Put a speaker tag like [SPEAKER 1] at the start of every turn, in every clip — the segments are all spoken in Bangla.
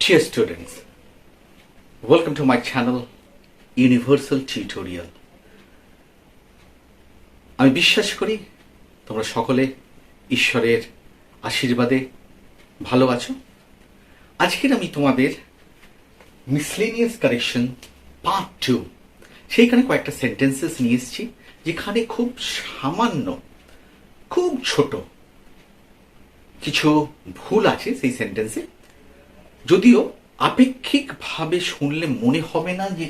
[SPEAKER 1] Dear students, welcome to my channel Universal Tutorial. আমি বিশ্বাস করি তোমরা সকলে ঈশ্বরের আশীর্বাদে ভালো আছো। আজকের আমি তোমাদের মিসলেনিয়াস কারেকশন পার্ট 2 সেইখানে কয়েকটা সেন্টেন্সেস নিয়ে এসেছি যেখানে খুব সামান্য খুব ছোট কিছু ভুল আছে সেই সেন্টেন্সে। যদিও আপেক্ষিকভাবে শুনলে মনে হবে না যে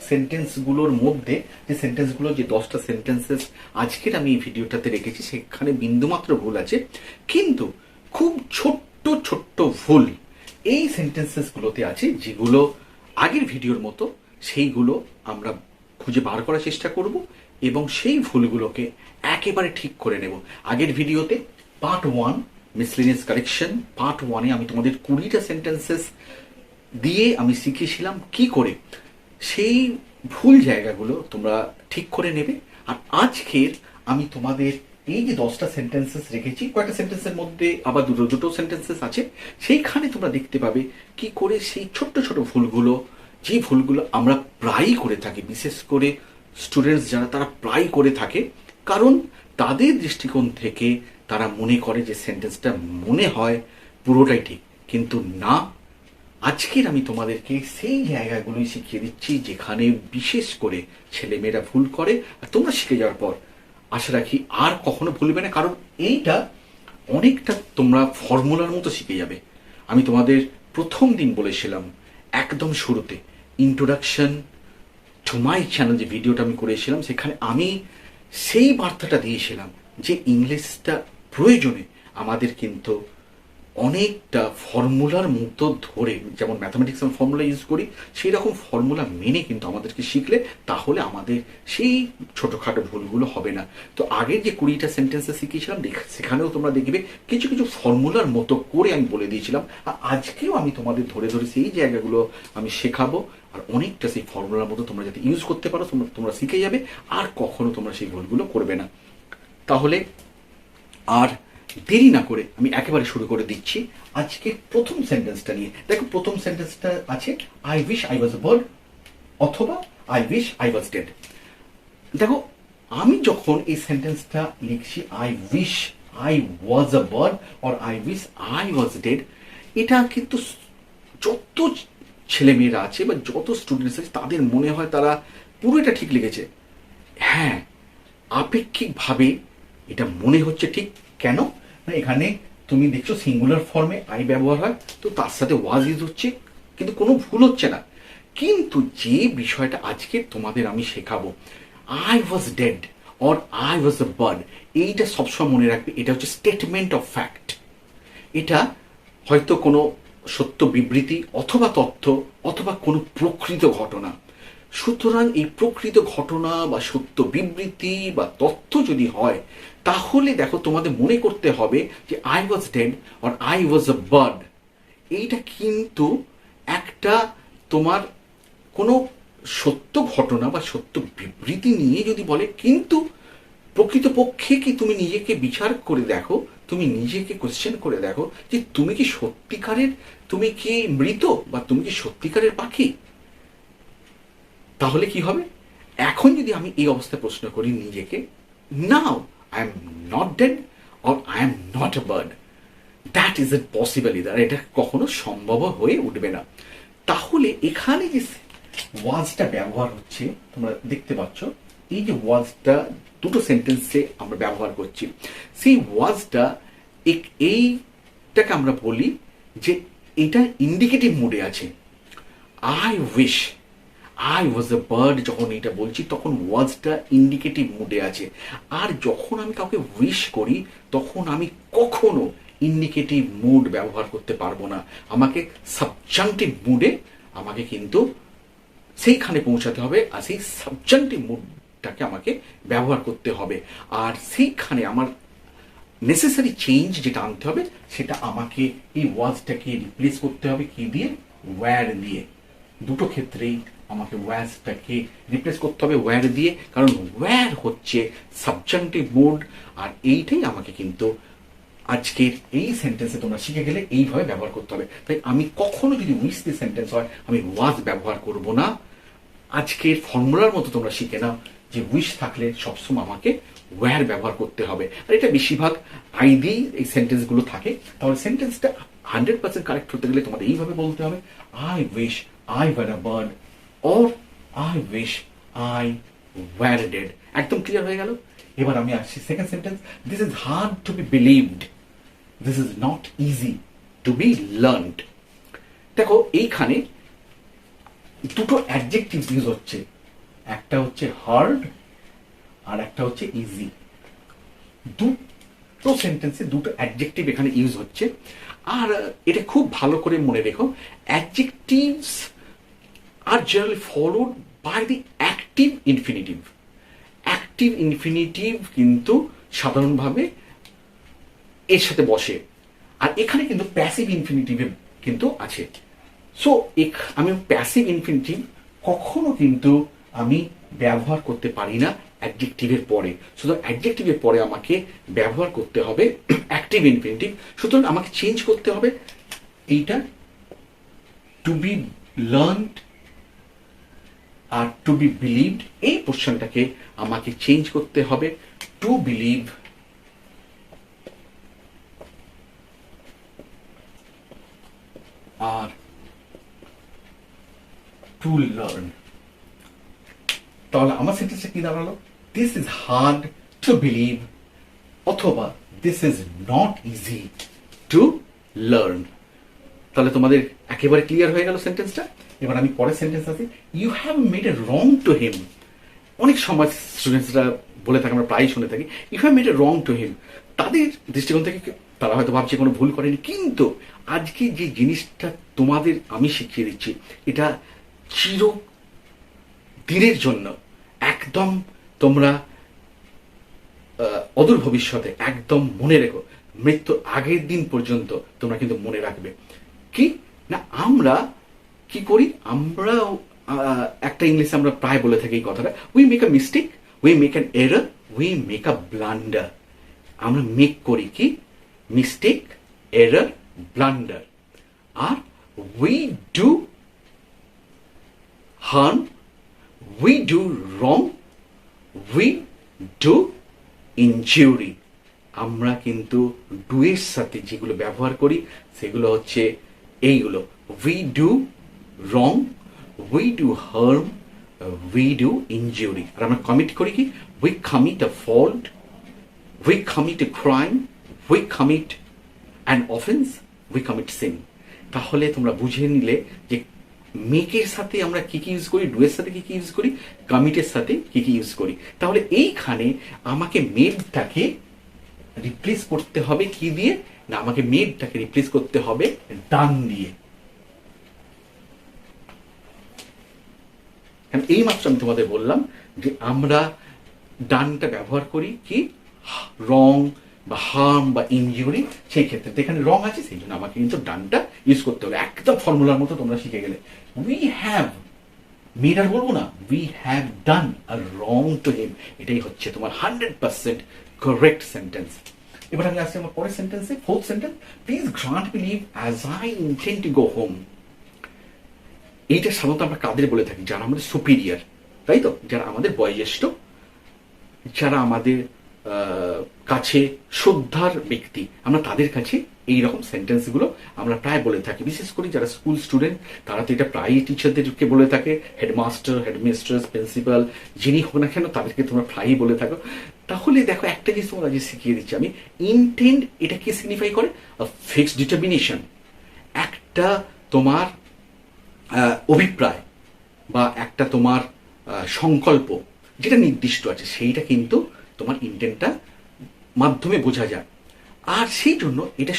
[SPEAKER 1] সেন্টেন্সগুলোর মধ্যে যে সেন্টেন্সগুলো যে 10টা সেন্টেন্সেস আজকের আমি এই ভিডিওটাতে রেখেছি সেখানে বিন্দুমাত্র ভুল আছে, কিন্তু খুব ছোট্ট ছোট্ট ভুল এই সেন্টেন্সেসগুলোতে আছে যেগুলো আগের ভিডিওর মতো সেইগুলো আমরা খুঁজে বার করার চেষ্টা করব এবং সেই ভুলগুলোকে একেবারে ঠিক করে নেব। আগের ভিডিওতে পার্ট 1 মিসলেনিয়াস কারেকশন পার্ট 1-এ আমি তোমাদের 20টা সেন্টেন্সেস দিয়ে আমি শিখিয়েছিলাম কি করে সেই ভুল জায়গাগুলো তোমরা ঠিক করে নেবে। আর আজকের আমি তোমাদের এই যে 10টা সেন্টেন্সেস রেখেছি, কয়েকটা সেন্টেন্সের মধ্যে আবার দুটো সেন্টেন্সেস আছে, সেইখানে তোমরা দেখতে পাবে কি করে সেই ছোট্ট ছোট ভুলগুলো, যে ভুলগুলো আমরা প্রায়ই করে থাকি, বিশেষ করে স্টুডেন্টস যারা তারা প্রায় করে থাকে, কারণ তাদের দৃষ্টিকোণ থেকে তারা মনে করে যে সেন্টেন্সটা মনে হয় পুরোটাই ঠিক, কিন্তু না। আজকের আমি তোমাদেরকে সেই জায়গাগুলোই শিখিয়ে দিচ্ছি যেখানে বিশেষ করে ছেলেমেয়েরা ভুল করে, আর তোমরা শিখে যাওয়ার পর আশা রাখি আর কখনো ভুলবে না, কারণ এইটা অনেকটা তোমরা ফর্মুলার মতো শিখে যাবে। আমি তোমাদের প্রথম দিন বলেছিলাম একদম শুরুতে ইন্ট্রোডাকশন টু মাই চ্যানেল যে ভিডিওটা আমি করেছিলাম, সেখানে আমি সেই বার্তাটা দিয়েছিলাম যে ইংলিশটা প্রয়োজনে আমাদের কিন্তু অনেকটা ফর্মুলার মতো ধরে, যেমন ম্যাথামেটিক্স ফর্মুলা ইউজ করি সেই রকম ফর্মুলা মেনে কিন্তু আমাদেরকে শিখলে তাহলে আমাদের সেই ছোটোখাটো ভুলগুলো হবে না। তো আগের যে 20টা সেন্টেন্সে শিখিয়েছিলাম সেখানেও তোমরা দেখবে কিছু কিছু ফর্মুলার মতো করে আমি বলে দিয়েছিলাম, আর আজকেও আমি তোমাদের ধরে ধরে সেই জায়গাগুলো আমি শেখাবো, আর অনেকটা সেই ফর্মুলার মতো তোমরা যাতে ইউজ করতে পারো তোমরা শিখে যাবে, আর কখনো তোমরা সেই ভুলগুলো করবে না। তাহলে আর দেরি না করে আমি একেবারে শুরু করে দিচ্ছি আজকে প্রথম সেন্টেন্সটা নিয়ে। দেখো প্রথম সেন্টেন্সটা আছে I wish I was a bird অথবা I wish I was dead. দেখো আমি যখন এই সেন্টেন্সটা লিখছি I wish I was a bird or I wish I was dead, এটা কিন্তু যত ছেলেমেয়েরা আছে বা যত স্টুডেন্টস আছে তাদের মনে হয় তারা পুরো এটা ঠিক লিখেছে। হ্যাঁ, আপেক্ষিকভাবে এটা মনে হচ্ছে ঠিক। কেন না, এখানে তুমি দেখছো সিঙ্গুলার ফর্মে আই ব্যবহার হয়, তো তার সাথে ওয়াজ ইউজ হচ্ছে, কিন্তু কোনো ভুল হচ্ছে না। কিন্তু যে বিষয়টা আজকে তোমাদের আমি শেখাবো I was dead or I was a bird, এইটা সবসময় মনে রাখবে, এটা হচ্ছে স্টেটমেন্ট অফ ফ্যাক্ট। এটা হয়তো কোনো সত্য বিবৃতি অথবা তথ্য অথবা কোনো প্রকৃত ঘটনা। সুতরাং এই প্রকৃত ঘটনা বা সত্য বিবৃতি বা তথ্য যদি হয় তাহলে দেখো তোমাদের মনে করতে হবে যে I was dead or I was a bird, এইটা কিন্তু একটা তোমার কোনো সত্য ঘটনা বা সত্য বিবৃতি নিয়ে যদি বলে, কিন্তু প্রকৃতপক্ষে কি তুমি নিজেকে বিচার করে দেখো, তুমি নিজেকে কোশ্চেন করে দেখো যে তুমি কি সত্যিকারের, তুমি কি মৃত বা তুমি কি সত্যিকারের পাখি। তাহলে কি হবে, এখন যদি আমি এই অবস্থায় প্রশ্ন করি নিজেকে, now I am not dead or I am not a bird, that is it possible either, এটা কখনো সম্ভব হয়ে উঠবে না। তাহলে এখানে যে ওয়াজটা ব্যবহার হচ্ছে তোমরা দেখতে পাচ্ছ, এই যে ওয়াজটা দুটো সেন্টেন্সে আমরা ব্যবহার করছি, সেই ওয়াজটা এইটাকে আমরা বলি যে এটা ইন্ডিকেটিভ মুডে আছে। I wish I was a bird যখন এটা বলছি তখন ওয়াজটা ইন্ডিকেটিভ মুডে আছে, আর যখন আমি কাউকে উইশ করি তখন আমি কখনো ইন্ডিকেটিভ মুড ব্যবহার করতে পারবো না, আমাকে সাবজাংটিভ মুডে আমাকে কিন্তু সেইখানে পৌঁছাতে হবে, আর সেই সাবজাংটিভ মুডটাকে আমাকে ব্যবহার করতে হবে, আর সেইখানে আমার নেসেসারি চেঞ্জ যেটা আনতে হবে সেটা আমাকে এই ওয়াজটাকে রিপ্লেস করতে হবে কি দিয়ে, ওয়্যার দিয়ে। দুটো ক্ষেত্রেই আমাকে ওয়্যারটাকে রিপ্লেস করতে হবে ওয়্যার দিয়ে, কারণ ওয়্যার হচ্ছে সাবজাংটিভ মুড, আর এইটাই আমাকে কিন্তু আজকের এই সেন্টেন্সে তোমরা শিখে গেলে এইভাবে ব্যবহার করতে হবে। তাই আমি কখনো যদি উইশ দিয়ে সেন্টেন্স হয় আমি ওয়াজ ব্যবহার করব না। আজকের ফর্মুলার মতো তোমরা শিখে নাও যে উইশ থাকলে সবসময় আমাকে ওয়্যার ব্যবহার করতে হবে। আর এটা বেশিরভাগ আই দিয়েই এই সেন্টেন্সগুলো থাকে। তাহলে সেন্টেন্সটা 100% কারেক্ট হতে গেলে তোমাদের এইভাবে বলতে হবে, I wish I were a bird, or I wish I were dead. একদম ক্লিয়ার হয়ে গেল। এবার আমি আসছি second sentence, this is hard to be believed, this is not easy to be learned. দেখো এইখানে দুটো অ্যাডজেক্টিভ ইউজ হচ্ছে, একটা হচ্ছে হার্ড আর একটা হচ্ছে ইজি। দুটো সেন্টেন্সে দুটো অ্যাডজেক্টিভ এখানে ইউজ হচ্ছে। আর এটা খুব ভালো করে মনে রেখো, adjectives are generally followed by the active infinitive. Active infinitive কিন্তু সাধারণভাবে এর সাথে বসে, আর এখানে কিন্তু প্যাসিভ ইনফিনিটিভে কিন্তু আছে। সো আমি প্যাসিভ ইনফিনিটিভ কখনো কিন্তু আমি ব্যবহার করতে পারি না অ্যাডজেক্টিভের পরে। শুধু অ্যাডজেক্টিভের পরে আমাকে ব্যবহার করতে হবে অ্যাক্টিভ ইনফিনিটিভ। সুতরাং আমাকে চেঞ্জ করতে হবে এইটা, টু বি লার্নড আর টু বি বিলিভড, এই পোর্শনটাকে আমাকে চেঞ্জ করতে হবে টু বিলিভ আর টু লার্ন। তাহলে আমার সেন্টেন্সটা কি দাঁড়ালো, this is hard to believe অথবা this is not easy to learn. তাহলে তোমাদের একেবারে ক্লিয়ার হয়ে গেল সেন্টেন্সটা। এবার আমি পরের সেন্টেন্স আছে, you have made a wrong to him. অনেক সময় স্টুডেন্টসরা বলে থাকে, আমরা প্রায়ই শুনে থাকি, you have made a wrong to him. তাদের দৃষ্টিকোণ থেকে তারা হয়তো ভাবছে কোনো ভুল করেনি, কিন্তু আজকে যে জিনিসটা তোমাদের আমি শিখিয়ে দিচ্ছি এটা চির দিনের জন্য একদম তোমরা অদূর ভবিষ্যতে একদম মনে রেখো, মৃত্যুর আগের দিন পর্যন্ত তোমরা কিন্তু মনে রাখবে। কি না, আমরা কি করি, আমরা একটা ইংলিশে আমরা প্রায় বলে থাকি এই কথাটা, we make a mistake, we make an error, we make a blunder. আমরা মেক করি কি মিস্টেক, এরর, ব্লান্ডার। আর we do harm, we do wrong, we do injury. আমরা কিন্তু ডুয়ের সাথে যেগুলো ব্যবহার করি সেগুলো হচ্ছে এইগুলো, we do wrong, we do harm, we do injury. আর আমরা কমিট করি কি, we commit a fault, we commit a crime, we commit an offence, we commit sin. তাহলে তোমরা বুঝে নিলে যে মেকের সাথে আমরা কি কি ইউজ করি, ডুয়ের সাথে কি কি ইউজ করি, কমিটের সাথে কি কি ইউজ করি। তাহলে এইখানে আমাকে মেডটাকে রিপ্লেস করতে হবে কি দিয়ে না, আমাকে মেডটাকে রিপ্লেস করতে হবে ডান দিয়ে। এই মাত্র আমি তোমাদের বললাম যে আমরা ডানটা ব্যবহার করি কি রং বা হার্ম বা ইনজুরি, সেই ক্ষেত্রে এখানে রং আছে সেই জন্য আমাকে কিন্তু ডানটা ইউজ করতে হবে। একদম ফর্মুলার মতো তোমরা শিখে গেলে। উই হ্যাভ মেড আর বলবো না, we have done a wrong to হিম। এটাই হচ্ছে তোমার 100% কারেক্ট সেন্টেন্স। এবার আমি আসছি আমার পরের সেন্টেন্সে, fourth sentence, please grant me leave as I intend to go home. এইটা সাধারণত আমরা কাদের বলে থাকি, যারা আমাদের সুপিরিয়ার, তাই তো, যারা আমাদের বয়োজ্যেষ্ঠ, যারা আমাদের কাছে শ্রদ্ধার ব্যক্তি, আমরা তাদের কাছে এই রকম সেন্টেন্সগুলো আমরা প্রায় বলে থাকি। বিশেষ করে যারা স্কুল স্টুডেন্ট তারা তো এটা প্রায়ই টিচারদেরকে বলে থাকে, হেডমাস্টার, হেডমিস্ট্রেস, প্রিন্সিপাল যিনি হোক না কেন তাদেরকে তোমরা প্রায়ই বলে থাকো। তাহলে দেখো একটা জিনিস তোমরা আজ শিখিয়ে দিচ্ছি আমি, ইন্টেন্ড এটা কি সিগনিফাই করে, ফিক্সড ডিটারমিনেশন, একটা তোমার অভিপ্রায় বা একটা তোমার সংকল্প যেটা নির্দিষ্ট আছে, সেইটা কিন্তু তোমার ইন্টেন্টটা মাধ্যমে বোঝা যায়। আর সেই জন্য এটা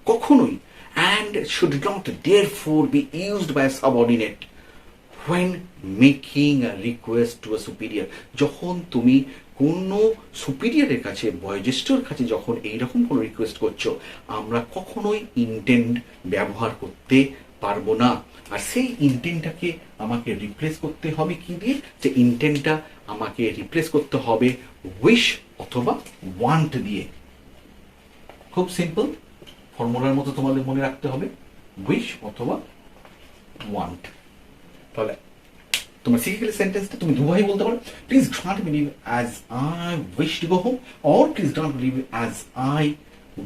[SPEAKER 1] কখনোই and should not therefore be used by a subordinate when making a request to a superior। যখন তুমি কোনো সুপিরিয়রের কাছে, বয়োজ্যেষ্ঠর কাছে যখন এইরকম কোনো রিকোয়েস্ট করছো, আমরা কখনোই ইন্টেন্ট ব্যবহার করতে পারবো না। আর সেই ইন্টেন্টটাকে আমাকে রিপ্লেস করতে হবে কি দিয়ে, যে ইন্টেন্টটা আমাকে রিপ্লেস করতে হবে উইশ অথবা ওয়ান্ট দিয়ে। খুব সিম্পল, ফর্মুলার মতো তোমাদের মনে রাখতে হবে, উইশ অথবা ওয়ান্ট। তাহলে তোমার শিখে গেলে সেন্টেন্সটা তুমি দুভাবেই বলতে পারো, please grant me leave as I wish to go home, or please grant me leave as I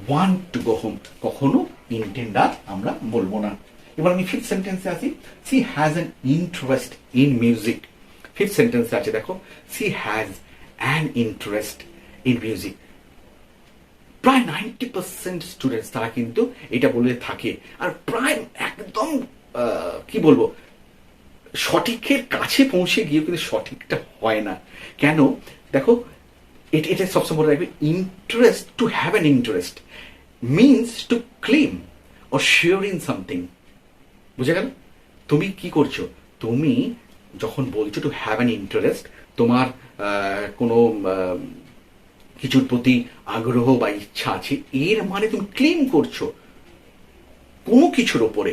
[SPEAKER 1] want to go home. কখনো ইন্টেন্ড আর আমরা বলবো না। এবার আমি ফিফথ সেন্টেন্সে আসি, she has an interest in music. Fifth সেন্টেন্সে আছে দেখো, she has an interest in music. প্রায় 90% স্টুডেন্টস তারা কিন্তু এটা বলে থাকে, আর প্রায় একদম কি বলবো, সঠিকের কাছে পৌঁছে গিয়ে কিন্তু সঠিকটা হয় না। কেন? দেখো, এটা সবসময় মনে রাখবে, interest, to have an interest means to claim or sure in something. বুঝে গেল? তুমি কি করছো, তুমি যখন বলছো টু হ্যাভ অ্যান ইন্টারেস্ট, তোমার কোনো কিছুর প্রতি আগ্রহ বা ইচ্ছা আছে, এর মানে তুমি ক্লেম করছো কোনো কিছুর ওপরে।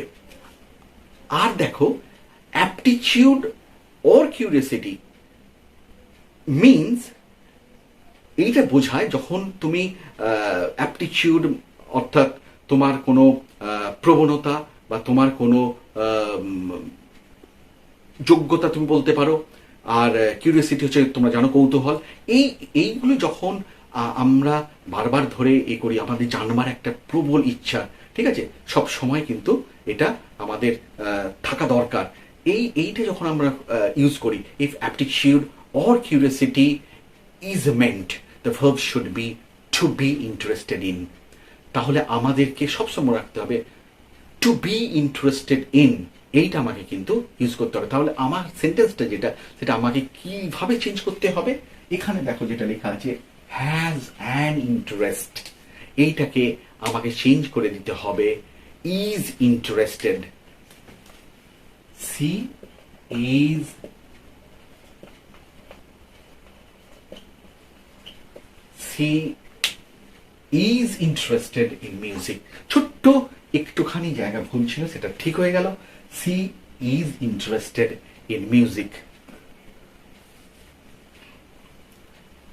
[SPEAKER 1] আর দেখো, অ্যাপটিটিউড অর কিউরিয়াসিটি মিনস, এইটা বোঝায় যখন তুমি অ্যাপটিটিউড অর্থাৎ তোমার কোনো প্রবণতা বা তোমার কোনো যোগ্যতা তুমি বলতে পারো, আর কিউরিয়াসিটি হচ্ছে তোমরা জানো কৌতূহল। এইগুলো যখন আমরা বারবার ধরে করি, আমাদের জানবার একটা প্রবল ইচ্ছা, ঠিক আছে, সব সময় কিন্তু এটা আমাদের থাকা দরকার। এইটা যখন আমরা ইউজ করি, if aptitude or curiosity is meant, the verb should be to be interested in. তাহলে আমাদেরকে সবসময় রাখতে হবে টু বি ইন্টারেস্টেড ইন, এইটা আমাকে কিন্তু ইউজ করতে হবে। তাহলে আমার সেন্টেন্সটা যেটা, সেটা আমাকে কিভাবে চেঞ্জ করতে হবে, এখানে দেখো যেটা লেখা আছে, হ্যাজ অ্যান ইন্টারেস্ট, এইটাকে আমাকে চেঞ্জ করে দিতে হবে is interested. She is interested in music. ছোট্ট একটুখানি জায়গা ভুল ছিল, সেটা ঠিক হয়ে গেল। She is interested in music.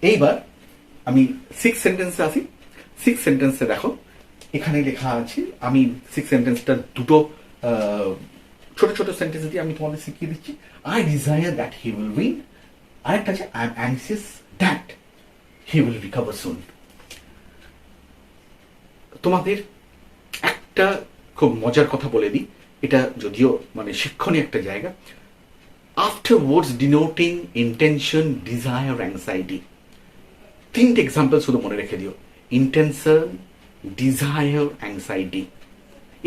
[SPEAKER 1] এইবার আমি সিক্স সেন্টেন্সে আসি। সিক্স সেন্টেন্সে দেখো, এখানে লেখা আছে, আমি সিক্স সেন্টেন্সটা দুটো ছোট ছোট সেন্টেন্স দিয়ে আমি তোমাদের শিখিয়ে দিচ্ছি। I desire that he will win, আরেকটা আছে I am anxious that he will recover soon. তোমাদের একটা খুব মজার কথা বলে দিই, এটা যদিও মানে শিক্ষণীয় একটা জায়গা। আফটার ওয়ার্ডস ডিনোটিং ইন্টেনশন, ডিজায়ার, অ্যাংজাইটি, তিনটে এক্সাম্পল শুধু মনে রেখে দিও, ইন্টেনশন, ডিজায়ার, অ্যাংজাইটি।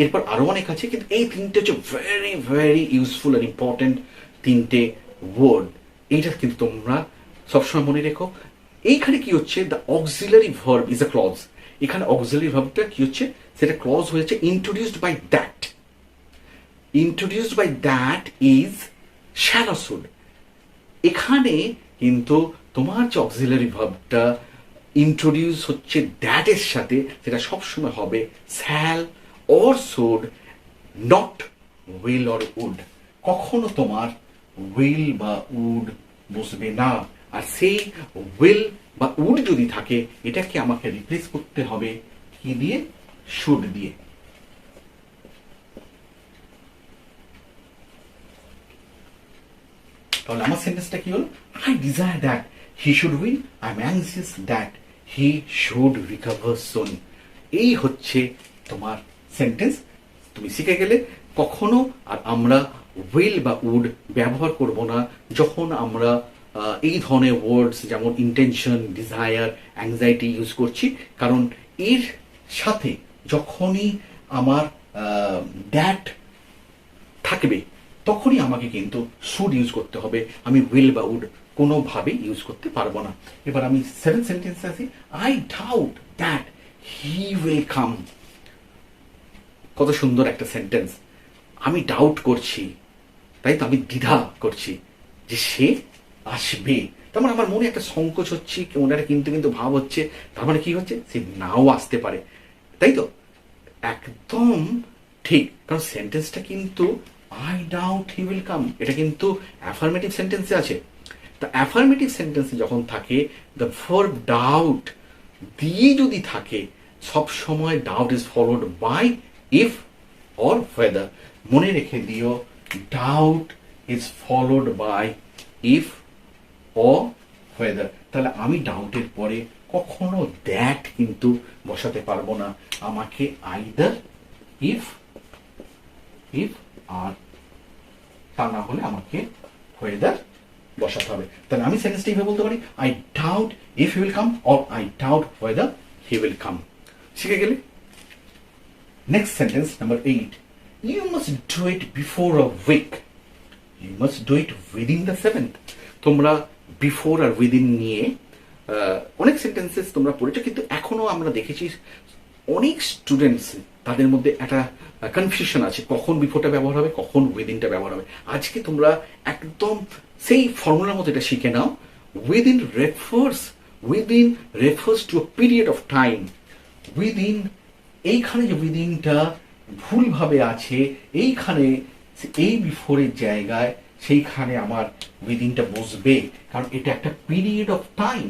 [SPEAKER 1] এরপর আরো অনেক আছে, কিন্তু এই তিনটে হচ্ছে ভেরি ভেরি ইউজফুল আর ইম্পর্টেন্ট তিনটে ওয়ার্ড। এইটা কিন্তু তোমরা সবসময় মনে রেখো। এইখানে কি হচ্ছে, the auxiliary verb is a clause. এখানে অক্সিলারি ভার্বটা কি হচ্ছে, সেটা ক্লজ হয়েছে introduced by that. Introduced by that is shall or should. এখানে কিন্তু তোমার যে অক্সিলারি ভার্বটা ইন্ট্রোডিউস হচ্ছে দ্যাট এর সাথে, সেটা সবসময় হবে shall or should, not will or would. কখনো তোমার উইল বা উড বসবে না। আর সেই উইল বা উড যদি থাকে, এটাকে আমাকে রিপ্লেস করতে হবে কি দিয়ে, শুড দিয়ে। তাহলে আমার সেন্টেন্সটা কি হলো, I desire that he should win, I am anxious that he should recover soon. এই হচ্ছে তোমার সেন্টেন্স। তুমি শিখে গেলে কখনো আর আমরা উইল বা উড ব্যবহার করব না যখন আমরা এই ধরনের ওয়ার্ডস যেমন ইন্টেনশন, ডিজায়ার, অ্যাংজাইটি ইউজ করছি। কারণ এর সাথে যখনই আমার দ্যাট থাকবে, তখনই আমাকে কিন্তু শুড ইউজ করতে হবে। আমি উইল বা উড কোনোভাবেই ইউজ করতে পারবো না। এবার আমি সেভেন সেন্টেন্সে আছি, I doubt that he will come. কত সুন্দর একটা সেন্টেন্স। আমি ডাউট করছি, তাই তো, আমি দ্বিধা করছি যে সে আসবে। তার মানে আমার মনে একটা সংকোচ হচ্ছে, ওনারা কিন্তু কিন্তু ভাব হচ্ছে, তার মানে কি হচ্ছে, সে নাও আসতে পারে, তাই তো। একদম ঠিক, কারণ সেন্টেন্সটা কিন্তু I doubt he will come, এটা কিন্তু অ্যাফার্মেটিভ সেন্টেন্সে আছে। তা অ্যাফার্মেটিভ সেন্টেন্সে যখন থাকে দ্য ভার্ব ডাউট দিয়ে যদি থাকে, সব সময় doubt is followed by if or whether. মনে রেখে দিও, doubt is followed by if or whether. তাহলে আমি ডাউটের পরে কখনো দ্যাট কিন্তু বসাতে পারবো না, আমাকে আইদার ইফ আর তা না হলে আমাকে ওয়েদার বসাতে হবে। তাহলে আমি সেন্টেন্সটা এইভাবে বলতে পারি, I doubt if he will come or I doubt whether he will come. শিখে গেলে। Next sentence number 8, you must do it before a week, you must do it within the 7th। তোমরা বিফোর আর উইদিন নিয়ে অনেক সেন্টেন্সেস তোমরা পড়েছো, কিন্তু এখনো আমরা দেখেছি অনেক স্টুডেন্টস তাদের মধ্যে একটা কনফিউশন আছে, কখন বিফোরটা ব্যবহার হবে, কখন উইদিনটা ব্যবহার হবে। আজকে তোমরা একদম সেই ফর্মুলার মতো এটা শিখে নাও। Within refers to a period of time. Within, এইখানে যে উইদিনটা ভুলভাবে আছে, এইখানে এই বিফোরের জায়গায় সেইখানে আমার উইদিনটা বসবে, কারণ এটা একটা পিরিয়ড অফ টাইম।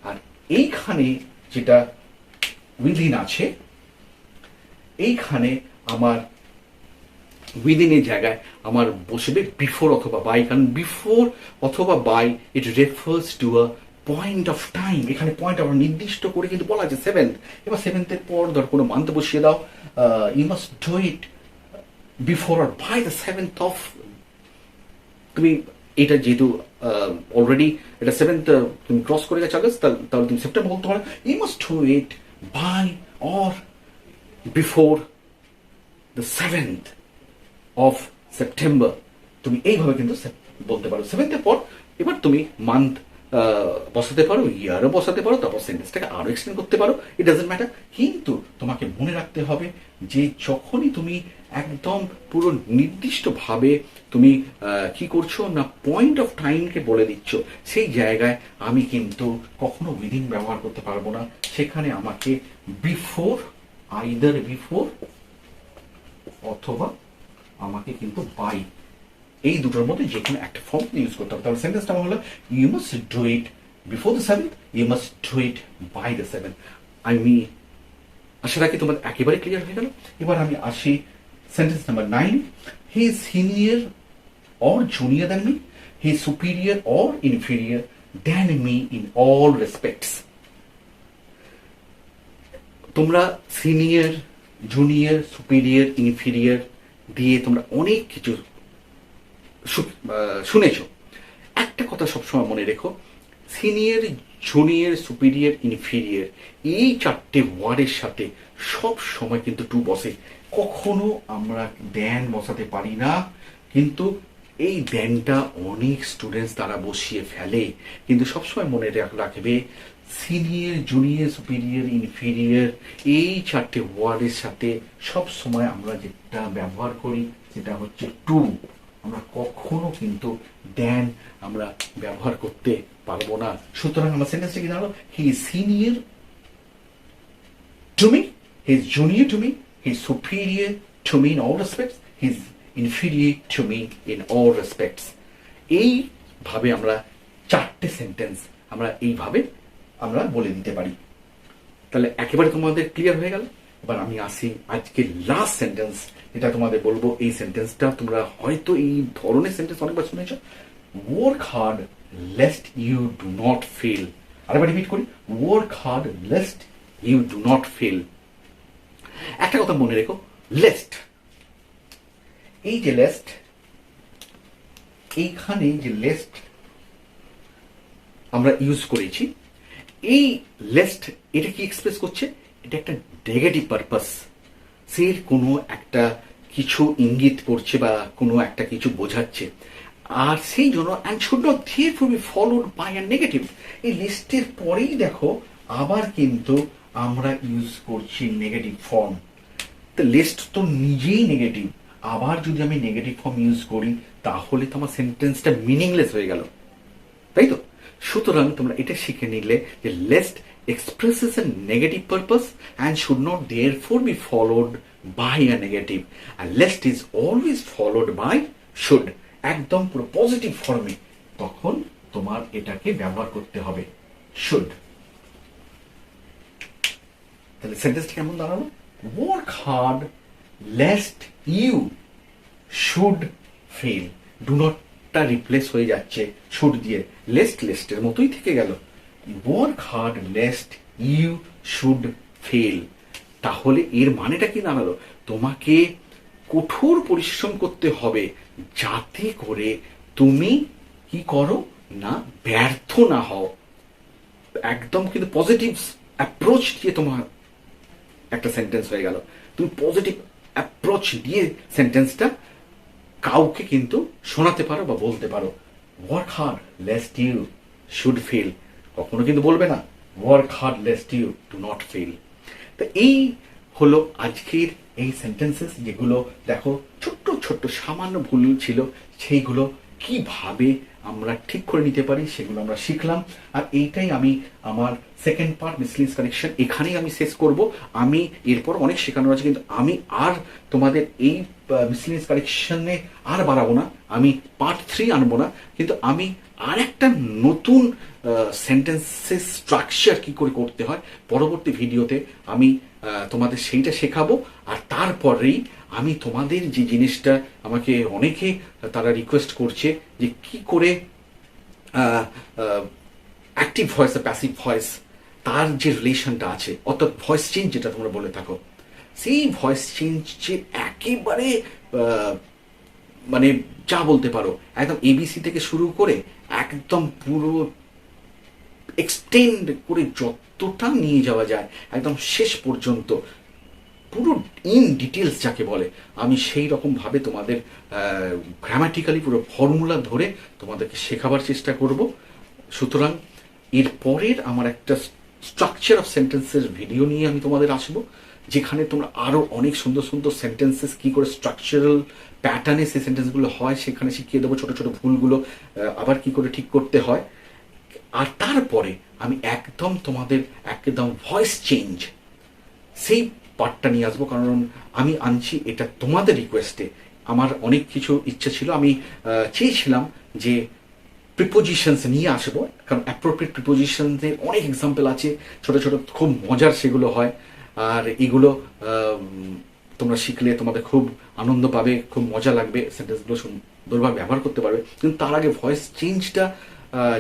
[SPEAKER 1] আর এইখানে যেটা উইদিন আছে, এইখানে আমার উইদিনের জায়গায় আমার বসবে বিফোর অথবা বাই, কারণ বিফোর অথবা by it refers to a point of time. এখানে পয়েন্ট আমরা নির্দিষ্ট করে কিন্তু বলা আছে 7th। এবার 7th-এর পর ধর কোনো মান্থ বসিয়ে দাও, you must do it before or by the 7th of. তুমি এটা যেহেতু অলরেডি এটা 7th তুমি ক্রস করে গেছো আগস্ট, তাহলে তুমি সেপ্টেম্বর বলতে পারো, you must do it by or before the 7th of September. তুমি এইভাবে কিন্তু বলতে পারো 7th-এর পর। এবার তুমি মান্থ বসাতে পারো, ইয়ারও বসাতে পারো, তারপর সেন্টেন্সটাকে আরো এক্সটেন্ড করতে পারো, ইট ডাজন্ট ম্যাটার। কিন্তু তোমাকে মনে রাখতে হবে যে যখনই তুমি একদম পুরো নির্দিষ্টভাবে তুমি কি করছো না, পয়েন্ট অফ টাইমকে বলে দিচ্ছ, সেই জায়গায় আমি কিন্তু কখনো উইদিন ব্যবহার করতে পারবো না। সেখানে আমাকে বিফোর, আইদার বিফোর অথবা আমাকে কিন্তু বাই, এই দুটোর মধ্যে যে কোনো একটা ফর্ম ইউজ করতে হবে। তাহলে সেন্টেন্সটা হলো, you must do it before the 7th, you must do it by the 7th। আমি আশা রাখি তোমার একেবারে ক্লিয়ার হয়ে গেল। এবার আমি আসি sentence number 9, he is senior or junior than me, he is superior or inferior than me in all respects. তোমরা সিনিয়র, জুনিয়র, সুপিরিয়র, ইনফিরিয়র দিয়ে তোমরা অনেক কিছু শুনেছ। একটা কথা সবসময় মনে রেখো, সিনিয়র, জুনিয়র, সুপিরিয়র, ইনফিরিয়র এই 4টে ওয়ার্ডের সাথে সব সময় কিন্তু টু বসে। কখনো আমরা দেন বসাতে পারি না, কিন্তু এই দেনটা অনেক স্টুডেন্টস তারা বসিয়ে ফেলে। কিন্তু সবসময় মনে রাখবে, সিনিয়র, জুনিয়র, সুপিরিয়র, ইনফিরিয়র এই 4টে ওয়ার্ডের সাথে সব সময় আমরা যেটা ব্যবহার করি সেটা হচ্ছে টু। আমরা কখনো কিন্তু দেন আমরা ব্যবহার করতে পারবো না। সুতরাং আমার সেন্টেন্সটা কি দাঁড়ালো, he is senior to me, he is junior to me, he is superior to me in all respects, he is inferior to me in all respects. এইভাবে আমরা 4টে সেন্টেন্স আমরা এইভাবে আমরা বলে দিতে পারি। তাহলে একেবারে তোমাদের ক্লিয়ার হয়ে গেল। এবার আমি আসি আজকে লাস্ট সেন্টেন্স, এটা তোমাদের বলবো। এই সেন্টেন্সটা তোমরা হয়তো এই ধরনের সেন্টেন্স অনেকবার শুনেছ, work hard lest you do not fail. আরেকবার রিপিট করি, work hard lest you do not fail. একটা কথা মনে রেখো, লেস্ট, এই যে লেস্ট, এইখানে যে লেস্ট আমরা ইউজ করেছি, এই লেস্ট এটা কি এক্সপ্রেস করছে, এটা একটা নেগেটিভ পারপাস, সে কোনো একটা কিছু ইঙ্গিত করছে বা কোনো একটা কিছু বোঝাচ্ছে। আর সেই জন্য and should not therefore be followed by a negative. এই লিস্টের পরেই দেখো আবার কিন্তু আমরা ইউজ করছি নেগেটিভ ফর্ম। তো লিস্ট তো নিজেই নেগেটিভ, আবার যদি আমি নেগেটিভ ফর্ম ইউজ করি তাহলে তো আমার সেন্টেন্সটা মিনিংলেস হয়ে গেল, তাই তো? সুতরাং তোমরা এটা শিখে নিলে যে list expresses a negative purpose and should not therefore be followed by a negative, and lest is always followed by should, একদম পুরো পজিটিভ ফর্মে, তখন তোমার এটাকে ব্যবহার করতে হবে। শুড। তাহলে সেন্টেন্সটা কেমন দাঁড়ালো? Work hard lest you should fail. Do নটটা রিপ্লেস হয়ে যাচ্ছে শুড দিয়ে, লেস্টের মতোই থেকে গেল। Work hard lest you should fail. তাহলে এর মানেটা কি দাঁড়ালো? তোমাকে কঠোর পরিশ্রম করতে হবে যাতে করে তুমি কি করো না, ব্যর্থ না হও। একদম কিন্তু পজিটিভ অ্যাপ্রোচ দিয়ে তোমার একটা সেন্টেন্স হয়ে গেল। তুমি পজিটিভ অ্যাপ্রোচ দিয়ে সেন্টেন্সটা কাউকে কিন্তু শোনাতে পারো বা বলতে পারো। Work hard lest you should fail. কখনো কিন্তু বলবে না work hard lest you do not fail. তো এই হলো আজকের এই সেন্টেন্সেস, যেগুলো দেখো ছোট্ট ছোট্ট সামান্য ভুল ছিল, সেইগুলো কিভাবে আমরা ঠিক করে নিতে পারি সেগুলো আমরা শিখলাম। আর এইটাই আমি আমার সেকেন্ড পার্ট মিসলিনিয়াস কারেকশন এখানেই আমি শেষ করব। আমি এরপর অনেক শেখানোর আছে, কিন্তু আমি আর তোমাদের এই মিসলিনিয়াস কারেকশনে আর বাড়াবো না, আমি পার্ট 3 আনবো না, কিন্তু আমি আর একটা নতুন সেন্টেন্সের স্ট্রাকচার কি করে করতে হয় পরবর্তী ভিডিওতে আমি তোমাদের সেইটা শেখাবো। আর তারপরেই আমি তোমাদের যে জিনিসটা আমাকে অনেকে তারা রিকোয়েস্ট করছে যে কি করে অ্যাক্টিভ ভয়েস আর প্যাসিভ ভয়েস তার যে রিলেশনটা আছে, অর্থাৎ ভয়েস চেঞ্জ যেটা তোমরা বলে থাকো, সেই ভয়েস চেঞ্জ যে একেবারে মানে যা বলতে পারো একদম এবিসি থেকে শুরু করে একদম পুরো এক্সটেন্ড করে যতটা নিয়ে যাওয়া যায় একদম শেষ পর্যন্ত পুরো ইন ডিটেলস যাকে বলে, আমি সেই রকমভাবে তোমাদের গ্রামাটিক্যালি পুরো ফর্মুলা ধরে তোমাদেরকে শেখাবার চেষ্টা করব। সুতরাং এর পরের আমার একটা স্ট্রাকচার অফ সেন্টেন্সের ভিডিও নিয়ে আমি তোমাদের আসবো, যেখানে তোমরা আরও অনেক সুন্দর সুন্দর সেন্টেন্সেস কী করে স্ট্রাকচারাল প্যাটার্নে সেই সেন্টেন্সগুলো হয় সেখানে শিখিয়ে দেবো, ছোটো ছোটো ভুলগুলো আবার কি করে ঠিক করতে হয়। আর তারপরে আমি একদম তোমাদের একদম ভয়েস চেঞ্জ সেই পার্টটা নিয়ে আসবো, কারণ আমি আনছি এটা তোমাদের রিকোয়েস্টে। আমার অনেক কিছু ইচ্ছা ছিল, আমি চেয়েছিলাম যে প্রিপোজিশনস নিয়ে আসবো, কারণ অ্যাপ্রোপ্রিয়েট প্রিপোজিশনসের অনেক এক্সাম্পল আছে, ছোটো ছোটো খুব মজার সেগুলো হয়। আর এগুলো তোমরা শিখলে তোমাদের খুব আনন্দ পাবে, খুব মজা লাগবে, সেন্টেন্সগুলো সুন্দরভাবে ব্যবহার করতে পারবে। কিন্তু তার আগে ভয়েস চেঞ্জটা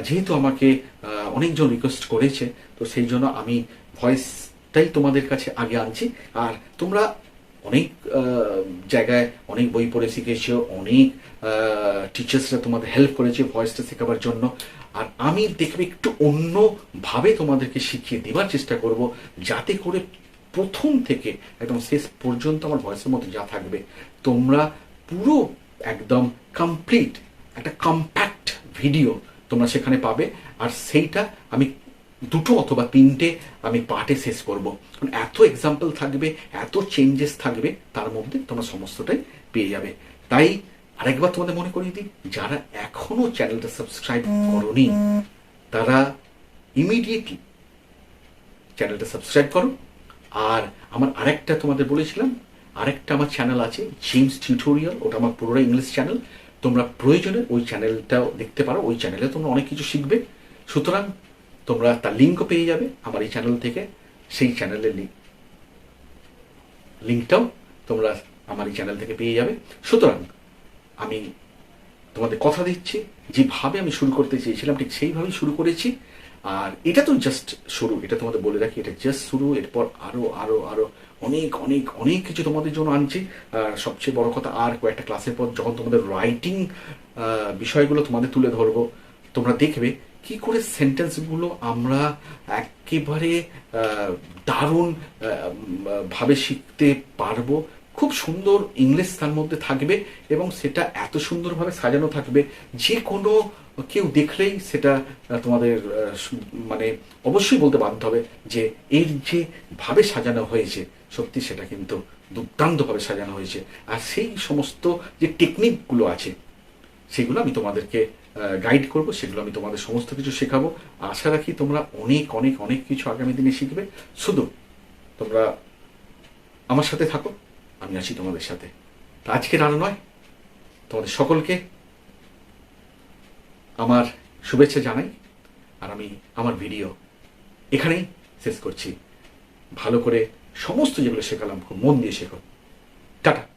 [SPEAKER 1] যেহেতু আমাকে অনেকজন রিকোয়েস্ট করেছে, তো সেই জন্য আমি ভয়েসটাই তোমাদের কাছে আগে আনছি। আর তোমরা অনেক জায়গায় অনেক বই পড়ে শিখেছো, অনেক টিচার্সরা তোমাদের হেল্প করেছে ভয়েসটা শেখাবার জন্য। আর আমি দেখবে একটু অন্যভাবে তোমাদেরকে শিখিয়ে দেওয়ার চেষ্টা করব, যাতে করে প্রথম থেকে একদম শেষ পর্যন্ত আমার ভয়েসের মধ্যে যা থাকবে তোমরা পুরো একদম কমপ্লিট একটা কম্প্যাক্ট ভিডিও তোমরা সেখানে পাবে। আর সেইটা আমি 2 অথবা 3টে আমি পার্টে শেষ করব, কারণ এত এক্সাম্পল থাকবে, এত চেঞ্জেস থাকবে, তার মধ্যে তোমরা সমস্তটাই পেয়ে যাবে। তাই আরেকবার তোমাদের মনে করিয়ে দিই, যারা এখনো চ্যানেলটা সাবস্ক্রাইব করোনি তারা ইমিডিয়েটলি চ্যানেলটা সাবস্ক্রাইব করো। আর আমার আরেকটা তোমাদের বলেছিলাম, আরেকটা আমার চ্যানেল আছে জেমস টিউটোরিয়াল, ওটা আমার পুরোটাই ইংলিশ চ্যানেল, তোমরা প্রয়োজনে ওই চ্যানেলটাও দেখতে পারো, ওই চ্যানেলে তোমরা অনেক কিছু শিখবে। সুতরাং তোমরা তার লিঙ্কও পেয়ে যাবে আমার এই চ্যানেল থেকে, সেই চ্যানেলের লিঙ্কটাও তোমরা আমার এই চ্যানেল থেকে পেয়ে যাবে। সুতরাং আমি তোমাদের কথা দিচ্ছি, যেভাবে আমি শুরু করতে চেয়েছিলাম ঠিক সেইভাবেই শুরু করেছি। আর এটা তো জাস্ট শুরু, এটা তোমাদের বলে রাখি, এটা জাস্ট শুরু। এরপর আরও আরও আরও অনেক অনেক অনেক কিছু তোমাদের জন্য আনছি। সবচেয়ে বড় কথা, আর কয়েকটা ক্লাসের পর যখন তোমাদের রাইটিং বিষয়গুলো তোমাদের তুলে ধরবো, তোমরা দেখবে কি করে সেন্টেন্সগুলো আমরা একেবারে দারুণ ভাবে শিখতে পারবো। খুব সুন্দর ইংলিশ তার মধ্যে থাকবে এবং সেটা এত সুন্দরভাবে সাজানো থাকবে যে কোনো কেউ দেখলেই সেটা তোমাদের মানে অবশ্যই বলতে বাধ্য হবে যে এর যে ভাবে সাজানো হয়েছে সত্যি সেটা কিন্তু দুর্দান্তভাবে সাজানো হয়েছে। আর সেই সমস্ত যে টেকনিকগুলো আছে সেগুলো আমি তোমাদেরকে গাইড করব, সেগুলো আমি তোমাদের সমস্ত কিছু শেখাবো। আশা রাখি তোমরা অনেক অনেক অনেক কিছু আগামী দিনে শিখবে। শুধু তোমরা আমার সাথে থাকো, আমি আছি তোমাদের সাথে। আজকের আর নয়, তোমাদের সকলকে আমার শুভেচ্ছা জানাই। আর আমি আমার ভিডিও এখানেই শেষ করছি। ভালো করে সমস্ত যেগুলো শেখালাম খুব মন দিয়ে শেখো। টাটা।